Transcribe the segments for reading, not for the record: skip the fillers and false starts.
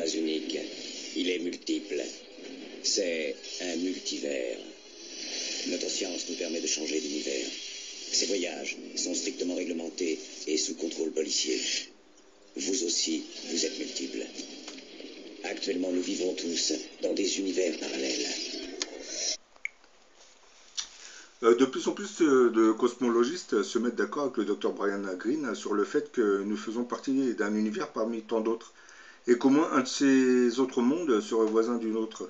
pas unique. Il est multiple. C'est un multivers. Notre science nous permet de changer d'univers. Ces voyages sont strictement réglementés et sous contrôle policier. Vous aussi, vous êtes multiples. Actuellement, nous vivons tous dans des univers parallèles. De plus en plus de cosmologistes se mettent d'accord avec le Dr Brian Greene sur le fait que nous faisons partie d'un univers parmi tant d'autres, et qu'au moins un de ces autres mondes serait voisin d'une autre.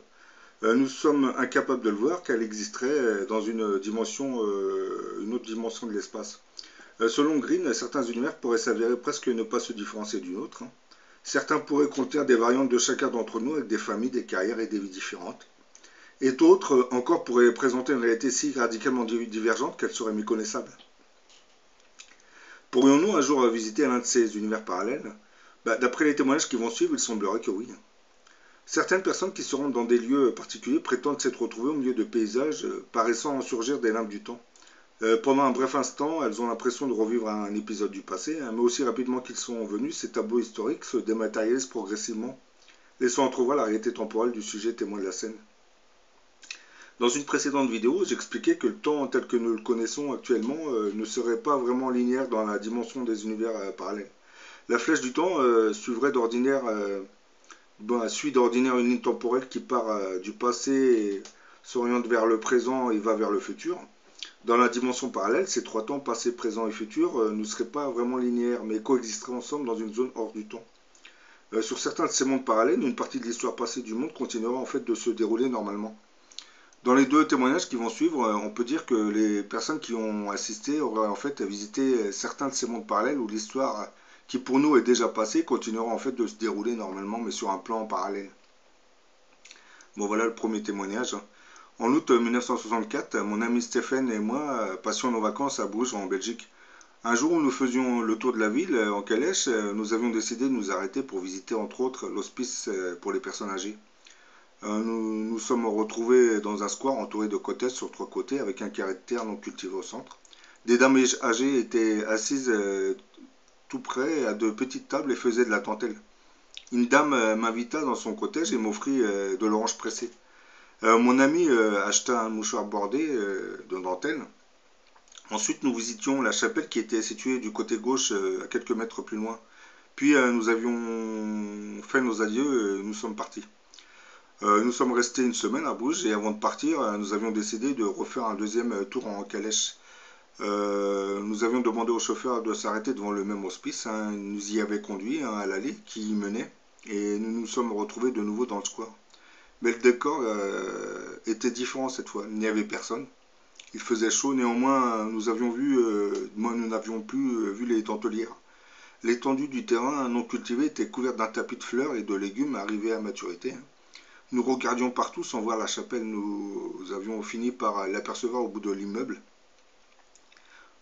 Nous sommes incapables de le voir, qu'elle existerait dans une autre dimension de l'espace. Selon Greene, certains univers pourraient s'avérer presque ne pas se différencier d'une autre. Certains pourraient contenir des variantes de chacun d'entre nous avec des familles, des carrières et des vies différentes. Et d'autres encore pourraient présenter une réalité si radicalement divergente qu'elle serait méconnaissable. Pourrions-nous un jour visiter l'un de ces univers parallèles? D'après les témoignages qui vont suivre, il semblerait que oui. Certaines personnes qui se rendent dans des lieux particuliers prétendent s'être retrouvées au milieu de paysages paraissant surgir des limbes du temps. Pendant un bref instant, elles ont l'impression de revivre un épisode du passé, mais aussi rapidement qu'ils sont venus, ces tableaux historiques se dématérialisent progressivement, laissant entrevoir la réalité temporelle du sujet témoin de la scène. Dans une précédente vidéo, j'expliquais que le temps tel que nous le connaissons actuellement ne serait pas vraiment linéaire dans la dimension des univers parallèles. La flèche du temps suit d'ordinaire une ligne temporelle qui part du passé et s'oriente vers le présent et va vers le futur. Dans la dimension parallèle, ces trois temps, passé, présent et futur, ne seraient pas vraiment linéaires, mais coexisteraient ensemble dans une zone hors du temps. Sur certains de ces mondes parallèles, une partie de l'histoire passée du monde continuera en fait de se dérouler normalement. Dans les deux témoignages qui vont suivre, on peut dire que les personnes qui ont assisté auraient en fait visité certains de ces mondes parallèles où l'histoire qui pour nous est déjà passée continuera en fait de se dérouler normalement, mais sur un plan parallèle. Bon, voilà le premier témoignage. En août 1964, mon ami Stéphane et moi passions nos vacances à Bruges en Belgique. Un jour où nous faisions le tour de la ville en calèche, nous avions décidé de nous arrêter pour visiter entre autres l'hospice pour les personnes âgées. Nous nous sommes retrouvés dans un square entouré de cottages sur trois côtés avec un carré de terre non cultivé au centre. Des dames âgées étaient assises tout près à de petites tables et faisaient de la dentelle. Une dame m'invita dans son cottage et m'offrit de l'orange pressée. Mon ami acheta un mouchoir bordé de dentelle. Ensuite, nous visitions la chapelle qui était située du côté gauche à quelques mètres plus loin. Puis nous avions fait nos adieux et nous sommes partis. Nous sommes restés une semaine à Bruges et avant de partir, nous avions décidé de refaire un deuxième tour en calèche. Nous avions demandé au chauffeur de s'arrêter devant le même hospice. Il nous y avait conduit à l'allée qui y menait et nous nous sommes retrouvés de nouveau dans le square. Mais le décor était différent cette fois. Il n'y avait personne. Il faisait chaud, néanmoins nous n'avions plus vu les dentelières. L'étendue du terrain non cultivé était couverte d'un tapis de fleurs et de légumes arrivés à maturité. Nous regardions partout sans voir la chapelle. Nous avions fini par l'apercevoir au bout de l'immeuble.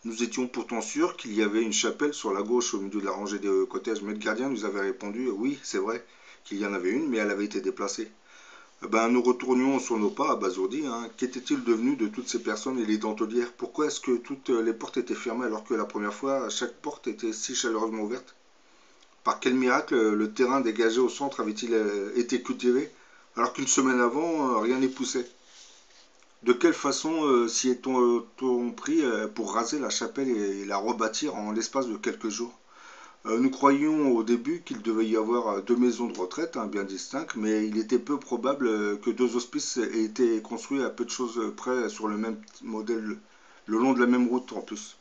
Nous étions pourtant sûrs qu'il y avait une chapelle sur la gauche au milieu de la rangée des cottages, mais le gardien nous avait répondu « Oui, c'est vrai qu'il y en avait une, mais elle avait été déplacée ». Nous retournions sur nos pas abasourdis. Qu'était-il devenu de toutes ces personnes et les dentelières? Pourquoi est-ce que toutes les portes étaient fermées alors que la première fois, chaque porte était si chaleureusement ouverte? Par quel miracle le terrain dégagé au centre avait-il été cultivé alors qu'une semaine avant, rien n'y poussait? De quelle façon s'y est-on pris pour raser la chapelle et la rebâtir en l'espace de quelques jours? Nous croyions au début qu'il devait y avoir deux maisons de retraite bien distinctes, mais il était peu probable que deux hospices aient été construits à peu de choses près sur le même modèle, le long de la même route en plus.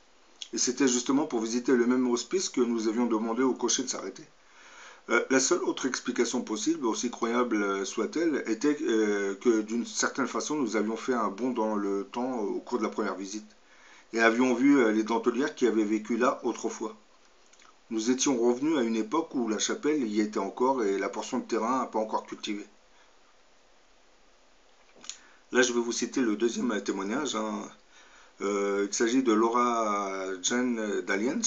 Et c'était justement pour visiter le même hospice que nous avions demandé au cocher de s'arrêter. La seule autre explication possible, aussi croyable soit-elle, était que d'une certaine façon nous avions fait un bond dans le temps au cours de la première visite, et avions vu les dentelières qui avaient vécu là autrefois. Nous étions revenus à une époque où la chapelle y était encore et la portion de terrain pas encore cultivée. Là, je vais vous citer le deuxième témoignage. Il s'agit de Laura Jane Daliens,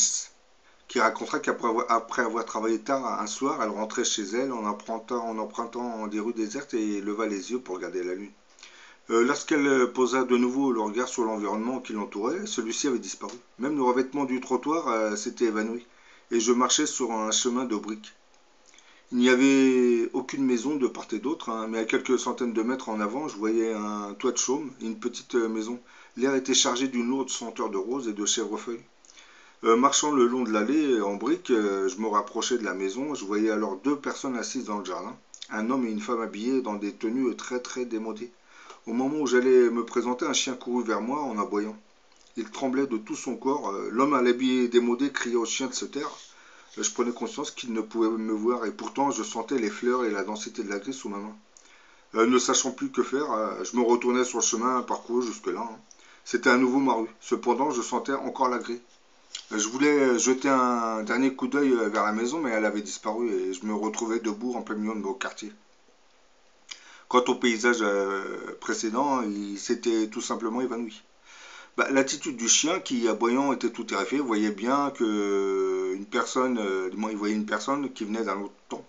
qui racontera qu'après avoir travaillé tard un soir, elle rentrait chez elle en empruntant des rues désertes et leva les yeux pour regarder la lune. Lorsqu'elle posa de nouveau le regard sur l'environnement qui l'entourait, celui-ci avait disparu. Même le revêtement du trottoir s'était évanoui, et je marchais sur un chemin de briques. Il n'y avait aucune maison de part et d'autre, hein, mais à quelques centaines de mètres en avant, je voyais un toit de chaume, une petite maison. L'air était chargé d'une lourde senteur de rose et de chèvrefeuille. Marchant le long de l'allée en briques, je me rapprochais de la maison. Je voyais alors deux personnes assises dans le jardin, un homme et une femme habillés dans des tenues très très démodées. Au moment où j'allais me présenter, un chien courut vers moi en aboyant. Il tremblait de tout son corps. L'homme à l'habillé démodé criait au chien de se taire. Je prenais conscience qu'il ne pouvait me voir et pourtant je sentais les fleurs et la densité de la grille sous ma main. Ne sachant plus que faire, je me retournais sur le chemin parcouru jusque-là, hein. C'était à nouveau ma rue. Cependant, je sentais encore la grille. Je voulais jeter un dernier coup d'œil vers la maison, mais elle avait disparu et je me retrouvais debout en plein milieu de mon quartier. Quant au paysage précédent, il s'était tout simplement évanoui. L'attitude du chien qui, aboyant, était tout terrifié, voyait bien que une personne, du moins il voyait une personne qui venait d'un autre temps,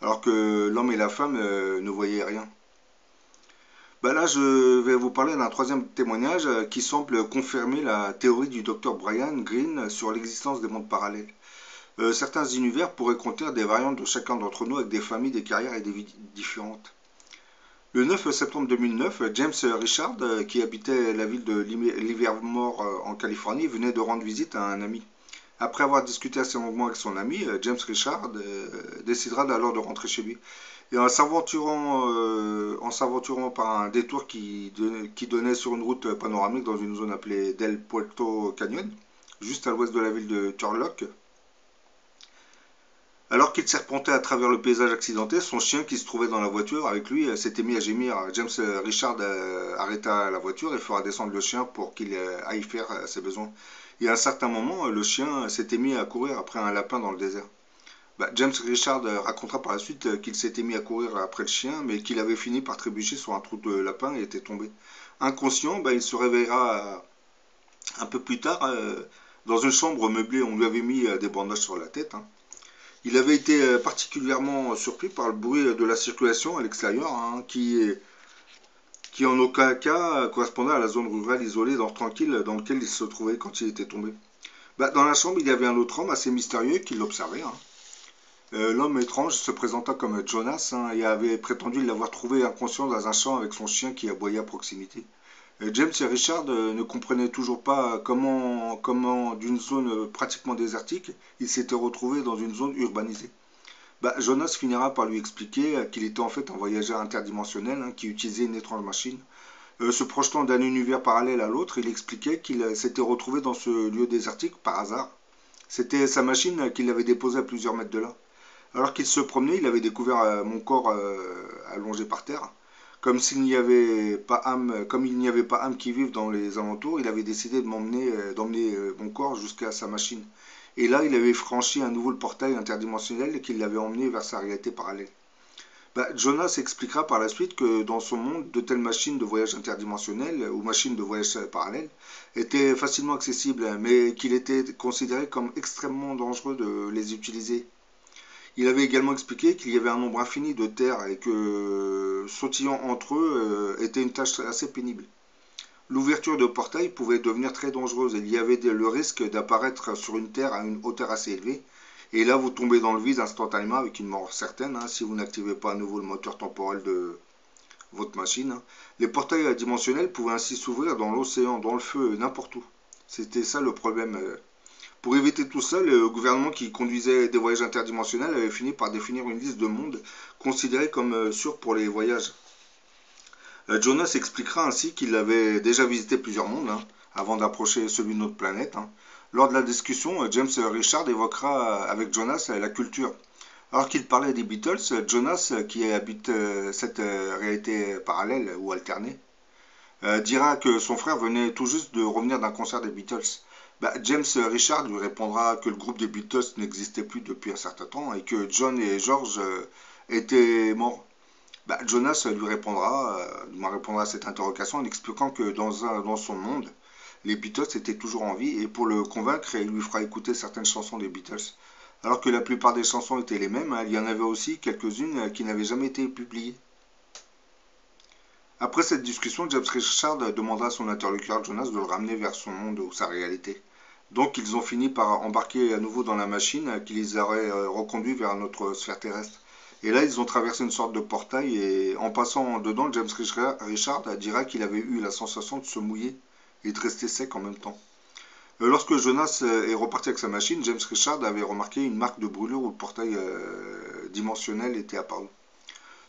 alors que l'homme et la femme ne voyaient rien. Là, je vais vous parler d'un troisième témoignage qui semble confirmer la théorie du docteur Brian Greene sur l'existence des mondes parallèles. Certains univers pourraient contenir des variantes de chacun d'entre nous avec des familles, des carrières et des vies différentes. Le 9 septembre 2009, James Richard, qui habitait la ville de Livermore en Californie, venait de rendre visite à un ami. Après avoir discuté assez longuement avec son ami, James Richard décidera alors de rentrer chez lui. Et en s'aventurant par un détour qui donnait sur une route panoramique dans une zone appelée Del Puerto Canyon, juste à l'ouest de la ville de Turlock, alors qu'il serpentait à travers le paysage accidenté, son chien qui se trouvait dans la voiture avec lui s'était mis à gémir. James Richard arrêta la voiture et fera descendre le chien pour qu'il aille faire ses besoins. Et à un certain moment, le chien s'était mis à courir après un lapin dans le désert. James Richard racontera par la suite qu'il s'était mis à courir après le chien, mais qu'il avait fini par trébucher sur un trou de lapin et était tombé. Inconscient, il se réveillera un peu plus tard dans une chambre meublée. On lui avait mis des bandages sur la tête, hein. Il avait été particulièrement surpris par le bruit de la circulation à l'extérieur, hein, qui en aucun cas correspondait à la zone rurale isolée, tranquille, dans laquelle il se trouvait quand il était tombé. Dans la chambre, il y avait un autre homme assez mystérieux qui l'observait, hein. L'homme étrange se présenta comme Jonas, hein, et avait prétendu l'avoir trouvé inconscient dans un champ avec son chien qui aboyait à proximité. James et Richard ne comprenaient toujours pas comment d'une zone pratiquement désertique, il s'était retrouvé dans une zone urbanisée. Jonas finira par lui expliquer qu'il était en fait un voyageur interdimensionnel, hein, qui utilisait une étrange machine. Se projetant d'un univers parallèle à l'autre, il expliquait qu'il s'était retrouvé dans ce lieu désertique par hasard. C'était sa machine qu'il avait déposée à plusieurs mètres de là. Alors qu'il se promenait, il avait découvert mon corps allongé par terre. Comme il n'y avait pas âme qui vive dans les alentours, il avait décidé d'emmener mon corps jusqu'à sa machine. Et là, il avait franchi à nouveau le portail interdimensionnel qui l'avait emmené vers sa réalité parallèle. Jonas expliquera par la suite que dans son monde, de telles machines de voyage interdimensionnel ou machines de voyage parallèle étaient facilement accessibles, mais qu'il était considéré comme extrêmement dangereux de les utiliser. Il avait également expliqué qu'il y avait un nombre infini de terres et que sautillant entre eux était une tâche assez pénible. L'ouverture de portail pouvait devenir très dangereuse. Il y avait le risque d'apparaître sur une terre à une hauteur assez élevée. Et là, vous tombez dans le vide instantanément avec une mort certaine, hein, si vous n'activez pas à nouveau le moteur temporel de votre machine, hein. Les portails dimensionnels pouvaient ainsi s'ouvrir dans l'océan, dans le feu, n'importe où. C'était ça le problème. Pour éviter tout ça, le gouvernement qui conduisait des voyages interdimensionnels avait fini par définir une liste de mondes considérés comme sûrs pour les voyages. Jonas expliquera ainsi qu'il avait déjà visité plusieurs mondes, hein, avant d'approcher celui de notre planète, hein. Lors de la discussion, James Richard évoquera avec Jonas la culture. Alors qu'il parlait des Beatles, Jonas, qui habite cette réalité parallèle ou alternée, dira que son frère venait tout juste de revenir d'un concert des Beatles. James Richard lui répondra que le groupe des Beatles n'existait plus depuis un certain temps et que John et George étaient morts. Jonas lui répondra à cette interrogation en expliquant que dans son monde, les Beatles étaient toujours en vie et pour le convaincre, il lui fera écouter certaines chansons des Beatles. Alors que la plupart des chansons étaient les mêmes, hein, il y en avait aussi quelques-unes qui n'avaient jamais été publiées. Après cette discussion, James Richard demandera à son interlocuteur Jonas de le ramener vers son monde ou sa réalité. Donc ils ont fini par embarquer à nouveau dans la machine qui les aurait reconduits vers notre sphère terrestre. Et là, ils ont traversé une sorte de portail et en passant dedans, James Richard dira qu'il avait eu la sensation de se mouiller et de rester sec en même temps. Lorsque Jonas est reparti avec sa machine, James Richard avait remarqué une marque de brûlure où le portail dimensionnel était apparu.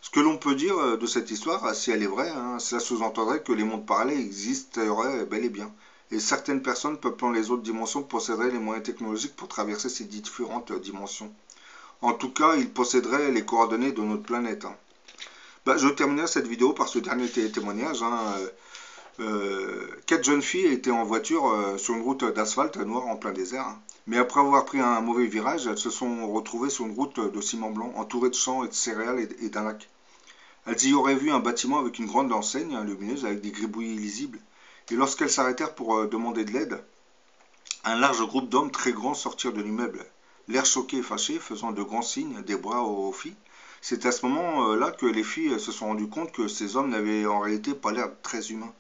Ce que l'on peut dire de cette histoire, si elle est vraie, hein, cela sous-entendrait que les mondes parallèles existeraient bel et bien. Et certaines personnes peuplant les autres dimensions posséderaient les moyens technologiques pour traverser ces différentes dimensions. En tout cas, ils posséderaient les coordonnées de notre planète. Hein. Je terminerai cette vidéo par ce dernier témoignage. Hein. 4 jeunes filles étaient en voiture sur une route d'asphalte noire en plein désert. Hein. Mais après avoir pris un mauvais virage, elles se sont retrouvées sur une route de ciment blanc, entourée de champs et de céréales et d'un lac. Elles y auraient vu un bâtiment avec une grande enseigne lumineuse avec des gribouillis lisibles. Et lorsqu'elles s'arrêtèrent pour demander de l'aide, un large groupe d'hommes très grands sortirent de l'immeuble. L'air choqué et fâché, faisant de grands signes, des bras aux filles. C'est à ce moment-là que les filles se sont rendues compte que ces hommes n'avaient en réalité pas l'air très humains,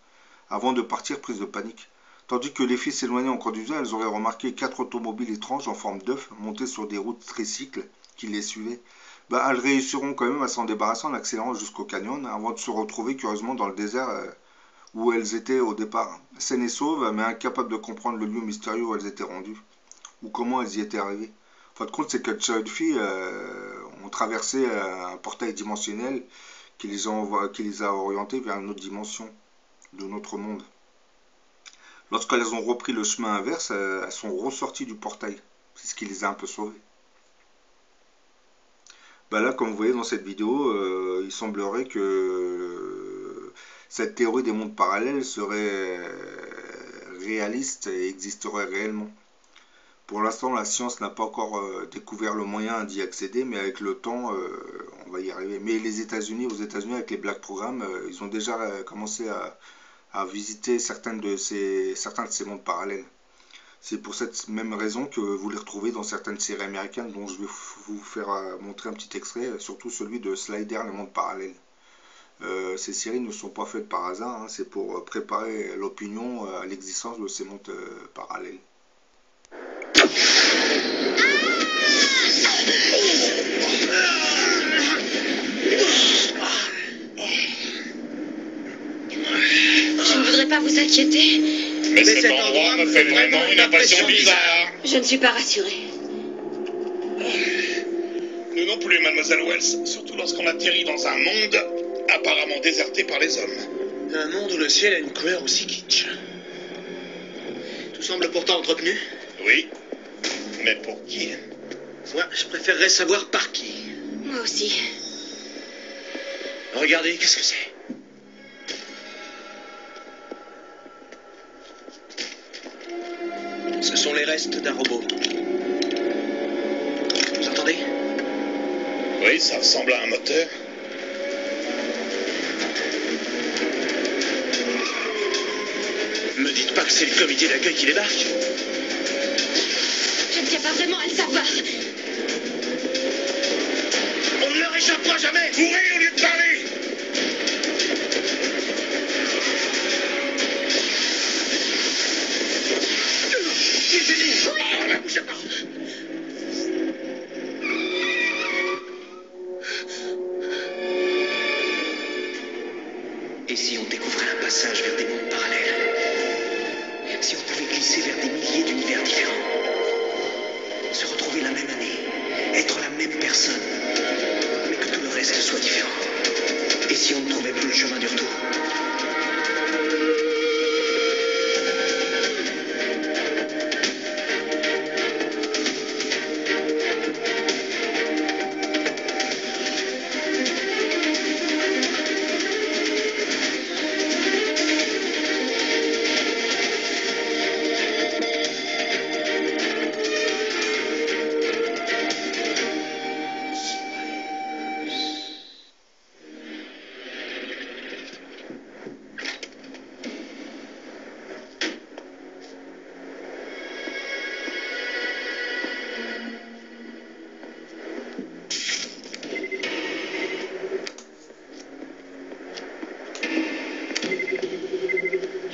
avant de partir prises de panique. Tandis que les filles s'éloignaient en conduisant, elles auraient remarqué 4 automobiles étranges en forme d'œuf montées sur des routes tricycles qui les suivaient. Elles réussiront quand même à s'en débarrasser en accélérant jusqu'au canyon avant de se retrouver curieusement dans le désert où elles étaient au départ. Saines et sauves, mais incapables de comprendre le lieu mystérieux où elles étaient rendues, ou comment elles y étaient arrivées. En fin de compte, ces 4 jeunes filles ont traversé un portail dimensionnel qui les a orientées vers une autre dimension de notre monde. Lorsqu'elles ont repris le chemin inverse, elles sont ressorties du portail. C'est ce qui les a un peu sauvées. Là, comme vous voyez dans cette vidéo, il semblerait que cette théorie des mondes parallèles serait réaliste et existerait réellement. Pour l'instant, la science n'a pas encore découvert le moyen d'y accéder, mais avec le temps, on va y arriver. Mais aux États-Unis, avec les Black Programs, ils ont déjà commencé à visiter certains de ces mondes parallèles. C'est pour cette même raison que vous les retrouvez dans certaines séries américaines dont je vais vous faire montrer un petit extrait, surtout celui de Slider, les mondes parallèles. Ces séries ne sont pas faites par hasard, hein, c'est pour préparer l'opinion à l'existence de ces mondes parallèles. Je ne voudrais pas vous inquiéter. Mais cet endroit me fait vraiment une impression bizarre. Je ne suis pas rassurée. Nous non plus, mademoiselle Wells. Surtout lorsqu'on atterrit dans un monde apparemment déserté par les hommes. Un monde où le ciel a une couleur aussi kitsch. Tout semble pourtant entretenu. Oui, mais pour qui? Moi, je préférerais savoir par qui. Moi aussi. Regardez, qu'est-ce que c'est? Ce sont les restes d'un robot. Vous entendez? Oui, ça ressemble à un moteur. Me dites pas que c'est le comité d'accueil qui débarque. Je ne tiens pas vraiment à le savoir. On ne leur échappera jamais. Courez au lieu de parler. Ne bougez pas. Et si on découvrait un passage vers des mondes parallèles? Si on pouvait glisser vers des milliers d'univers différents? Se retrouver la même année, être la même personne, mais que tout le reste soit différent? Et si on ne trouvait plus le chemin du retour?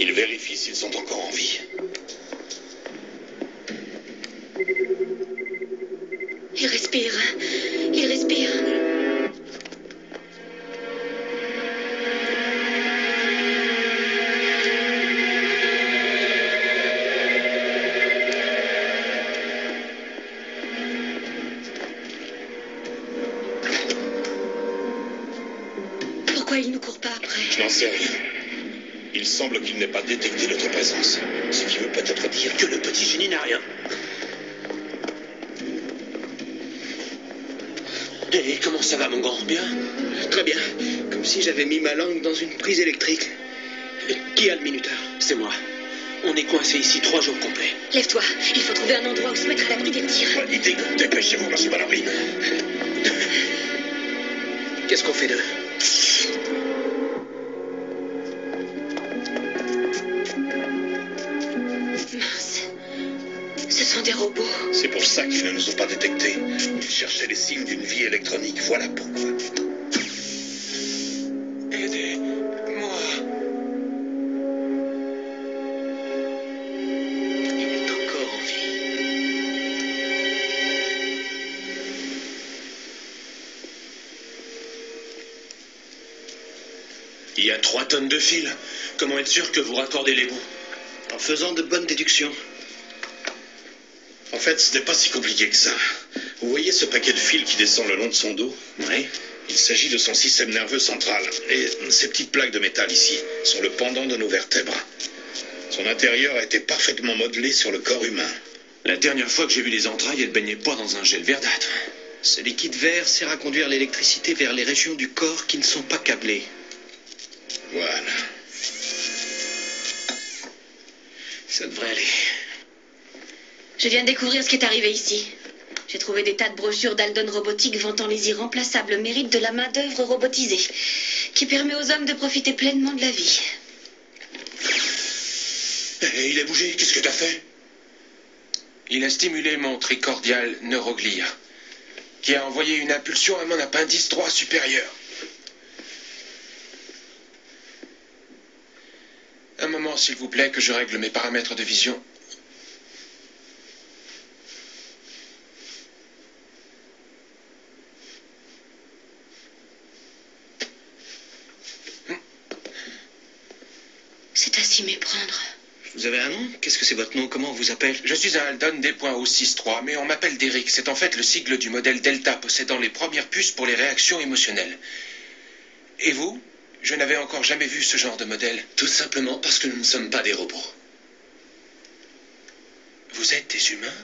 Il vérifie s'ils sont encore en vie. Il respire. Il respire. Pourquoi il nous court pas après? Je n'en sais rien. Il semble qu'il n'ait pas détecté notre présence. Ce qui veut peut-être dire que le petit génie n'a rien. Et comment ça va, mon grand? Bien? Très bien. Comme si j'avais mis ma langue dans une prise électrique. Qui a le minuteur? C'est moi. On est coincé ici 3 jours complets. Lève-toi, il faut trouver un endroit où se mettre à l'abri des tirs. Bonne idée. Dépêchez-vous, monsieur Mallory. Qu'est-ce qu'on fait d'eux? Mince. Ce sont des robots. C'est pour ça qu'ils ne nous ont pas détectés. Ils cherchaient les signes d'une vie électronique. Voilà pourquoi. Aidez-moi. Il est encore en vie. Il y a 3 tonnes de fils. Comment être sûr que vous raccordez les bouts? En faisant de bonnes déductions. En fait, ce n'est pas si compliqué que ça. Vous voyez ce paquet de fils qui descend le long de son dos? Oui. Il s'agit de son système nerveux central. Et ces petites plaques de métal ici sont le pendant de nos vertèbres. Son intérieur a été parfaitement modelé sur le corps humain. La dernière fois que j'ai vu les entrailles, elles baignaient pas dans un gel verdâtre. Ce liquide vert sert à conduire l'électricité vers les régions du corps qui ne sont pas câblées. Voilà. Ça devrait aller. Je viens de découvrir ce qui est arrivé ici. J'ai trouvé des tas de brochures d'Aldon Robotique vantant les irremplaçables mérites de la main-d'œuvre robotisée, qui permet aux hommes de profiter pleinement de la vie. Et il a bougé, qu'est-ce que t'as fait? Il a stimulé mon tricordial neuroglia, qui a envoyé une impulsion à mon appendice droit supérieur. Un moment, s'il vous plaît, que je règle mes paramètres de vision. C'est à s'y méprendre. Vous avez un nom? Qu'est-ce que c'est votre nom? Comment on vous appelle? Je suis un Aldon D.O63, mais on m'appelle Derrick. C'est en fait le sigle du modèle Delta possédant les premières puces pour les réactions émotionnelles. Et vous? Je n'avais encore jamais vu ce genre de modèle. Tout simplement parce que nous ne sommes pas des robots. Vous êtes des humains?